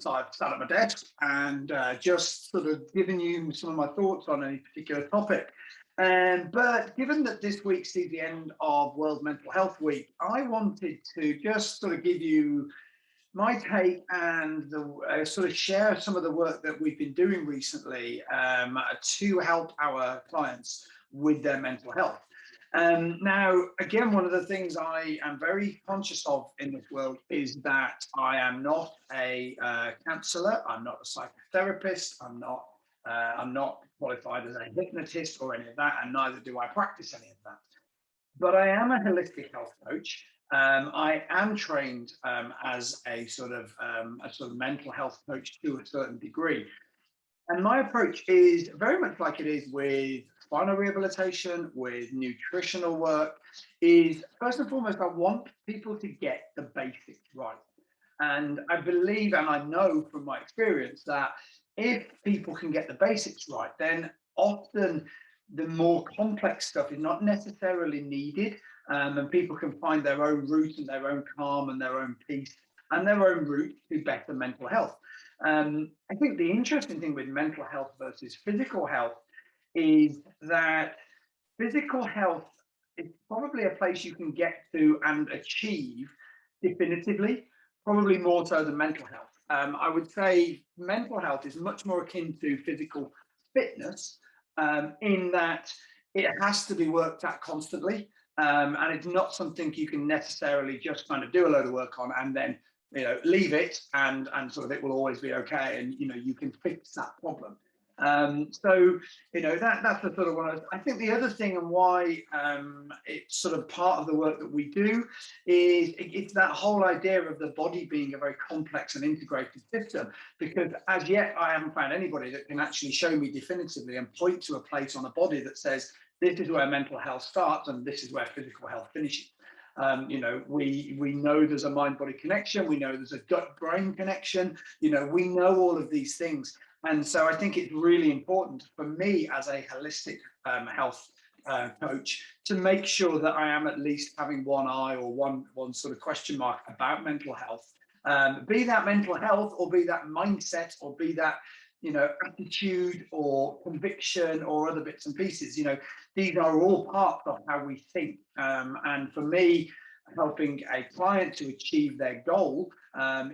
months, I've sat at my desk and just sort of given you some of my thoughts on any particular topic. But given that this week sees the end of World Mental Health Week, I wanted to just sort of give you my take and sort of share some of the work that we've been doing recently to help our clients with their mental health. Now, again, one of the things I am very conscious of in this world is that I am not a counsellor, I'm not a psychotherapist, I'm not qualified as a hypnotist or any of that, and neither do I practice any of that. But I am a holistic health coach. I am trained as a sort of mental health coach to a certain degree. And my approach is very much like it is with spinal rehabilitation, with nutritional work, is first and foremost, I want people to get the basics right. And I believe, and I know from my experience, that if people can get the basics right, then often the more complex stuff is not necessarily needed, and people can find their own route and their own calm and their own peace and their own route to better mental health. I think the interesting thing with mental health versus physical health is that physical health is probably a place you can get to and achieve definitively, probably more so than mental health. I would say mental health is much more akin to physical fitness in that it has to be worked at constantly. And it's not something you can necessarily just kind of do a load of work on and then leave it and sort of it will always be okay, and you can fix that problem. So that's the sort of one. I think the other thing and why it's sort of part of the work that we do is it's that whole idea of the body being a very complex and integrated system, because as yet I haven't found anybody that can actually show me definitively and point to a place on a body that says this is where mental health starts and this is where physical health finishes. We know there's a mind-body connection. We know there's a gut-brain connection. We know all of these things. And so I think it's really important for me as a holistic health coach to make sure that I am at least having one eye or one sort of question mark about mental health, be that mental health or be that mindset or be that attitude or conviction or other bits and pieces. These are all parts of how we think. And for me, helping a client to achieve their goal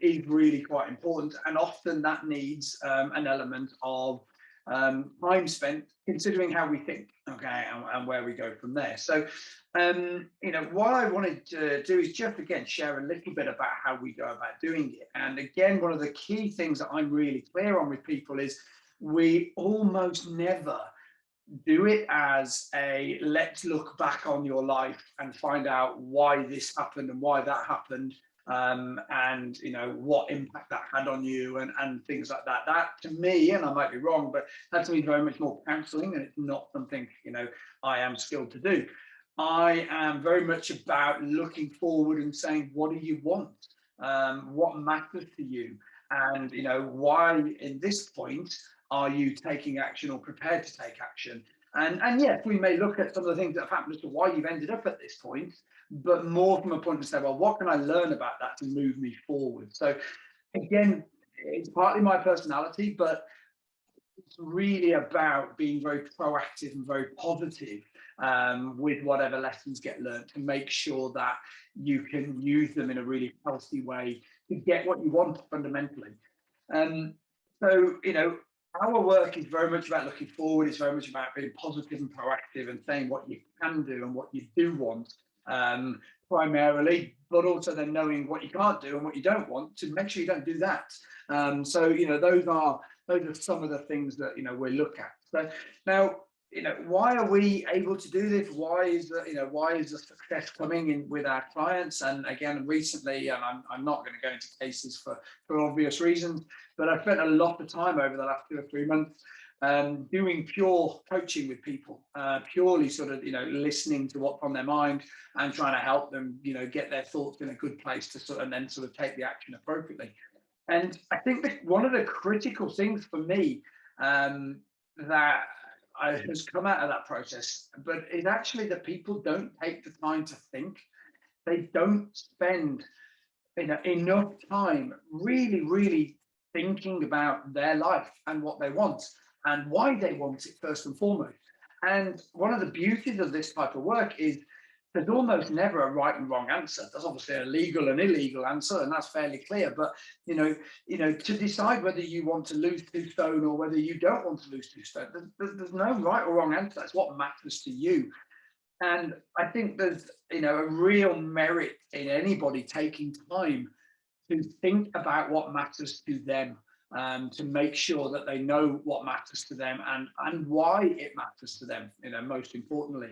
is really quite important. And often that needs an element of time spent considering how we think, okay, and where we go from there. So, what I wanted to do is just, again, share a little bit about how we go about doing it. And again, one of the key things that I'm really clear on with people is we almost never do it as a let's look back on your life and find out why this happened and why that happened, and what impact that had on you and things like that. That to me, and I might be wrong, but that to me is very much more counselling, and it's not something I am skilled to do. I am very much about looking forward and saying, what do you want? What matters to you? And why in this point are you taking action or prepared to take action? And yes, we may look at some of the things that have happened as to why you've ended up at this point, but more from a point to say, well, what can I learn about that to move me forward? So again, it's partly my personality, but it's really about being very proactive and very positive with whatever lessons get learned to make sure that you can use them in a really healthy way to get what you want fundamentally. So, our work is very much about looking forward. It's very much about being positive and proactive and saying what you can do and what you do want primarily, but also then knowing what you can't do and what you don't want to make sure you don't do that. So, those are some of the things that, we look at. So now, why are we able to do this? Why is the success coming in with our clients? And again, recently, and I'm not going to go into cases for obvious reasons, but I've spent a lot of time over the last 2 or 3 months doing pure coaching with people, purely sort of, listening to what's on their mind and trying to help them, get their thoughts in a good place to and then sort of take the action appropriately. And I think that one of the critical things for me that has come out of that process, but it's actually that people don't take the time to think. They don't spend enough time really thinking about their life and what they want and why they want it first and foremost. And one of the beauties of this type of work is there's almost never a right and wrong answer. There's obviously a legal and illegal answer, and that's fairly clear. But to decide whether you want to lose 2 stone or whether you don't want to lose 2 stone, there's no right or wrong answer. That's what matters to you. And I think there's a real merit in anybody taking time to think about what matters to them, to make sure that they know what matters to them and why it matters to them, most importantly.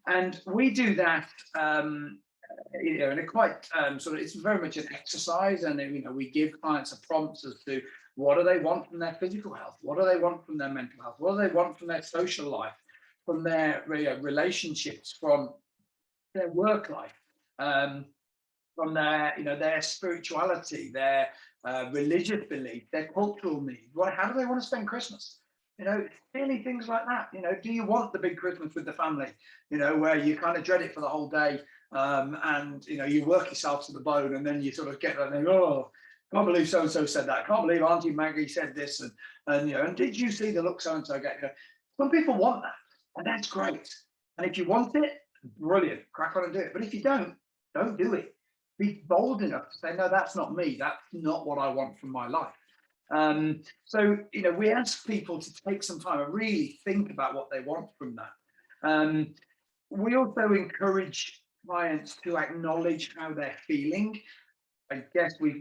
And we do that, in a quite it's very much an exercise, and we give clients a prompt as to what do they want from their physical health, what do they want from their mental health, what do they want from their social life, from their relationships, from their work life, from their spirituality, their religious belief, their cultural needs. How do they want to spend Christmas? Silly things like that. Do you want the big Christmas with the family? Where you kind of dread it for the whole day, and you work yourself to the bone, and then you sort of get that and think, oh, can't believe so and so said that. Can't believe Auntie Maggie said this, and did you see the look so and so get? Some people want that, and that's great. And if you want it, brilliant, crack on and do it. But if you don't do it. Be bold enough to say, no, that's not me. That's not what I want from my life. So we ask people to take some time and really think about what they want from that. We also encourage clients to acknowledge how they're feeling. I guess we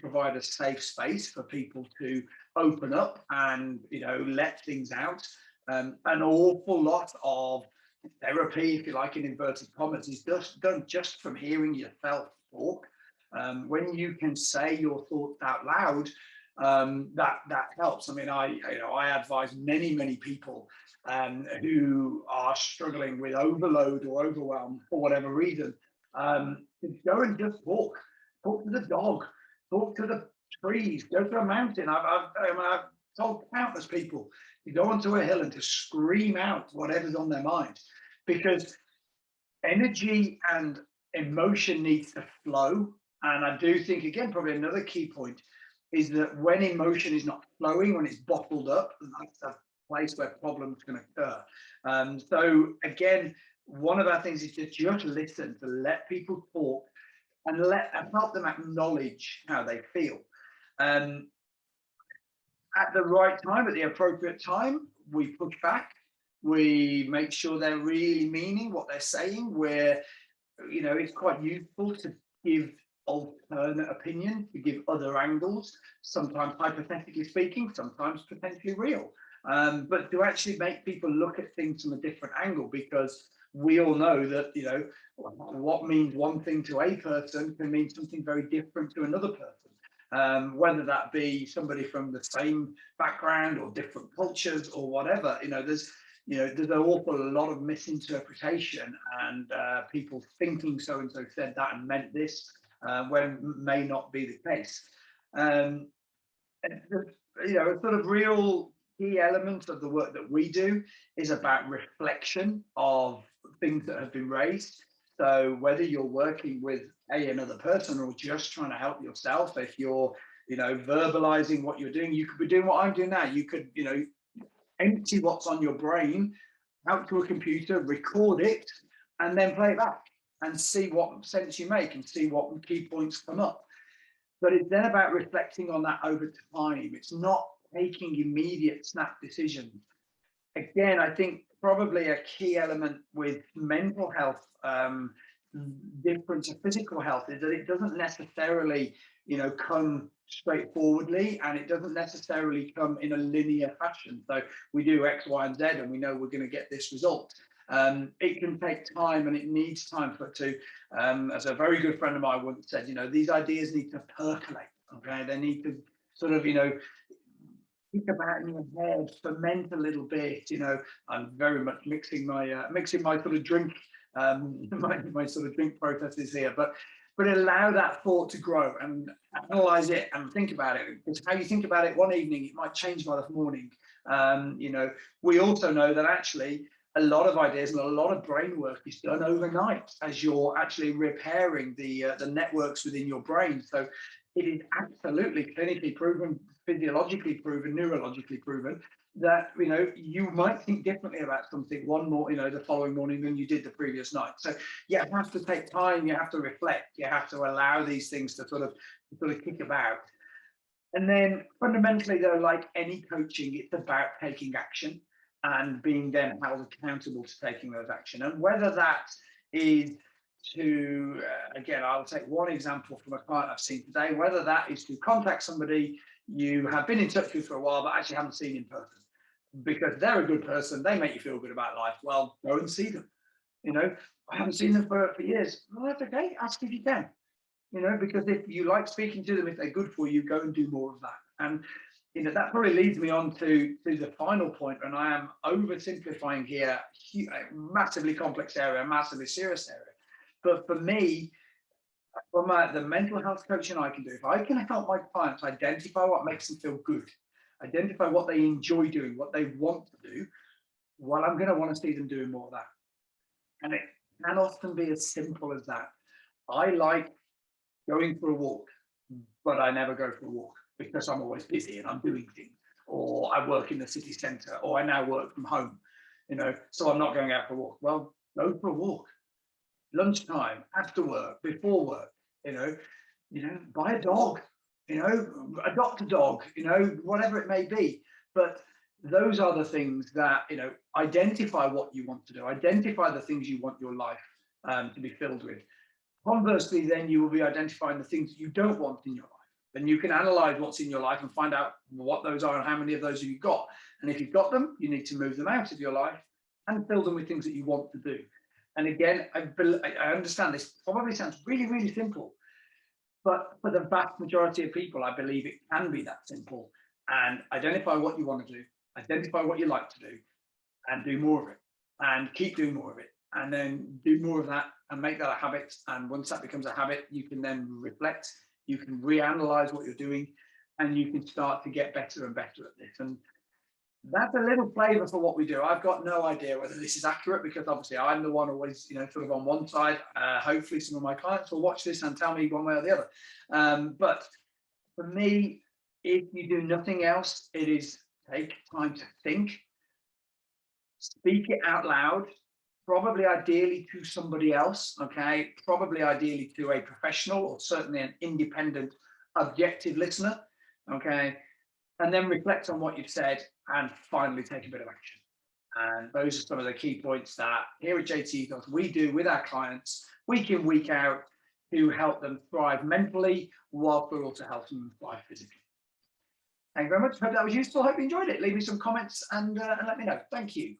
provide a safe space for people to open up and let things out. An awful lot of therapy, if you like, in inverted commas, is just done just from hearing yourself talk. When you can say your thoughts out loud, that helps. I mean, I advise many people who are struggling with overload or overwhelm for whatever reason, to go and just talk to the dog, talk to the trees, go to a mountain. I've told countless people to go onto a hill and to scream out whatever's on their mind, because energy and emotion needs to flow. And I do think, again, probably another key point is that when emotion is not flowing, when it's bottled up, that's a place where problems can occur. So again, one of our things is to just listen, to let people talk and help them acknowledge how they feel. At the right time, at the appropriate time, we push back. We make sure they're really meaning what they're saying. Where it's quite useful to give alternate opinion, to give other angles, sometimes hypothetically speaking, sometimes potentially real, but to actually make people look at things from a different angle, because we all know that what means one thing to a person can mean something very different to another person, whether that be somebody from the same background or different cultures or whatever. There's an awful lot of misinterpretation and people thinking so and so said that and meant this, when may not be the case. A sort of real key element of the work that we do is about reflection of things that have been raised. So whether you're working with another person or just trying to help yourself, if you're verbalizing what you're doing, you could be doing what I'm doing now. You could empty what's on your brain out to a computer, record it, and then play it back and see what sense you make and see what key points come up. But it's then about reflecting on that over time. It's not taking immediate snap decisions. Again, I think probably a key element with mental health, different to physical health, is that it doesn't necessarily come straightforwardly, and it doesn't necessarily come in a linear fashion. So we do X, Y, and Z, and we know we're going to get this result. It can take time, and it needs time for it to, as a very good friend of mine once said, these ideas need to percolate. Okay, they need to sort of, think about in your head, ferment a little bit. I'm very much mixing my sort of drink, my sort of drink processes here, but allow that thought to grow and analyze it and think about it. Because how you think about it one evening, it might change by the morning. We also know that actually a lot of ideas and a lot of brain work is done overnight as you're actually repairing the networks within your brain. So it is absolutely clinically proven physiologically proven, neurologically proven, that you might think differently about something the following morning than you did the previous night. So you have to take time, you have to reflect, you have to allow these things to sort of kick about. And then fundamentally, though, like any coaching, it's about taking action and being then held accountable to taking those action. And whether that is to, again, I'll take one example from a client I've seen today, whether that is to contact somebody you have been in touch with for a while, but actually haven't seen in person because they're a good person, they make you feel good about life. Well, go and see them. I haven't seen them for years. Well, that's okay. Ask if you can. Because if you like speaking to them, if they're good for you, go and do more of that. And that probably leads me on to the final point, and I am oversimplifying here, a massively complex area, a massively serious area. But for me, from the mental health coaching I can do, if I can help my clients identify what makes them feel good, identify what they enjoy doing, what they want to do, well, I'm going to want to see them doing more of that. And it can often be as simple as that. I like going for a walk, but I never go for a walk because I'm always busy and I'm doing things, or I work in the city centre, or I now work from home, so I'm not going out for a walk. Well, go for a walk, lunchtime, after work, before work, buy a dog, adopt a dog, whatever it may be. But those are the things that, identify what you want to do, identify the things you want your life to be filled with. Conversely, then you will be identifying the things you don't want in your life. Then you can analyze what's in your life and find out what those are and how many of those have you got. And if you've got them, you need to move them out of your life and fill them with things that you want to do. And again, I understand this probably sounds really, really simple, but for the vast majority of people, I believe it can be that simple. And identify what you want to do, identify what you like to do, and do more of it, and keep doing more of it, and then do more of that and make that a habit. And once that becomes a habit, you can then reflect, you can reanalyze what you're doing, and you can start to get better and better at this. And that's a little flavor for what we do. I've got no idea whether this is accurate because obviously I'm the one always, sort of on one side. Hopefully some of my clients will watch this and tell me one way or the other. But for me, if you do nothing else, it is take time to think, speak it out loud, probably ideally to somebody else, okay? Probably ideally to a professional or certainly an independent, objective listener, okay? And then reflect on what you've said and finally take a bit of action. And those are some of the key points that here at JT Ethos we do with our clients week in, week out to help them thrive mentally while we're also helping them thrive physically. Thank you very much. Hope that was useful. Hope you enjoyed it. Leave me some comments and let me know. Thank you.